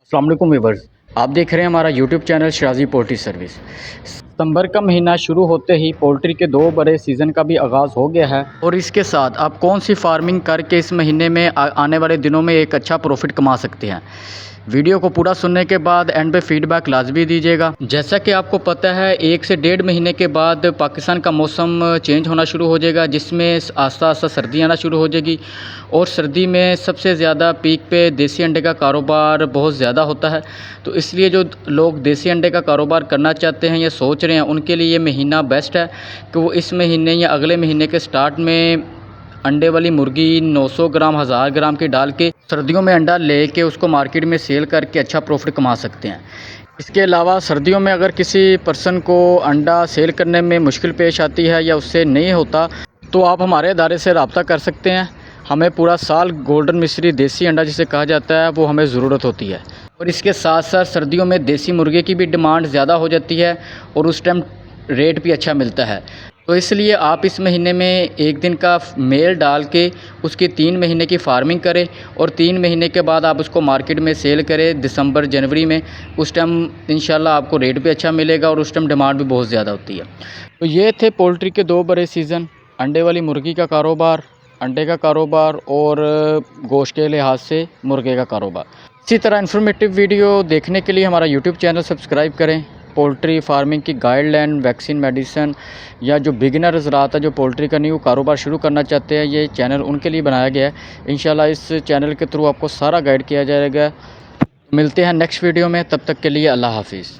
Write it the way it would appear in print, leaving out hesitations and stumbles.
अस्सलाम वालेकुम व्यूअर्स, आप देख रहे हैं हमारा यूट्यूब चैनल शराजी पोल्ट्री सर्विस। सितंबर का महीना शुरू होते ही पोल्ट्री के 2 बड़े सीज़न का भी आगाज़ हो गया है और इसके साथ आप कौन सी फार्मिंग करके इस महीने में आने वाले दिनों में एक अच्छा प्रॉफिट कमा सकते हैं। वीडियो को पूरा सुनने के बाद एंड पे फीडबैक लाजमी दीजिएगा। जैसा कि आपको पता है 1 से 1.5 महीने के बाद पाकिस्तान का मौसम चेंज होना शुरू हो जाएगा, जिसमें आस्ता आस्ता सर्दी आना शुरू हो जाएगी और सर्दी में सबसे ज़्यादा पीक पे देसी अंडे का कारोबार बहुत ज़्यादा होता है। तो इसलिए जो लोग देसी अंडे का कारोबार करना चाहते हैं या सोच रहे हैं, उनके लिए ये महीना बेस्ट है कि वो इस महीने या अगले महीने के स्टार्ट में अंडे वाली मुर्गी 900 ग्राम 1000 ग्राम की डाल के सर्दियों में अंडा लेके उसको मार्केट में सेल करके अच्छा प्रॉफिट कमा सकते हैं। इसके अलावा सर्दियों में अगर किसी पर्सन को अंडा सेल करने में मुश्किल पेश आती है या उससे नहीं होता, तो आप हमारे इदारे से रब्ता कर सकते हैं। हमें पूरा साल गोल्डन मिस्री देसी अंडा जिसे कहा जाता है वो हमें ज़रूरत होती है और इसके साथ साथ सर्दियों में देसी मुर्गे की भी डिमांड ज़्यादा हो जाती है और उस टाइम रेट भी अच्छा मिलता है। तो इसलिए आप इस महीने में एक दिन का मेल डाल के उसकी 3 महीने की फार्मिंग करें और 3 महीने के बाद आप उसको मार्केट में सेल करें दिसंबर जनवरी में। उस टाइम इंशाल्लाह आपको रेट भी अच्छा मिलेगा और उस टाइम डिमांड भी बहुत ज़्यादा होती है। तो ये थे पोल्ट्री के 2 बड़े सीज़न, अंडे वाली मुर्गी का कारोबार, अंडे का कारोबार और गोश्त के लिहाज से मुर्गे का कारोबार। इसी तरह इन्फॉर्मेटिव वीडियो देखने के लिए हमारा यूट्यूब चैनल सब्सक्राइब करें। पोल्ट्री फार्मिंग की गाइडलाइन, वैक्सीन, मेडिसन या जो बिगिनर हज़रात है जो पोल्ट्री का न्यू कारोबार शुरू करना चाहते हैं, ये चैनल उनके लिए बनाया गया है। इंशाल्लाह इस चैनल के थ्रू आपको सारा गाइड किया जाएगा। मिलते हैं नेक्स्ट वीडियो में, तब तक के लिए अल्लाह हाफिज़।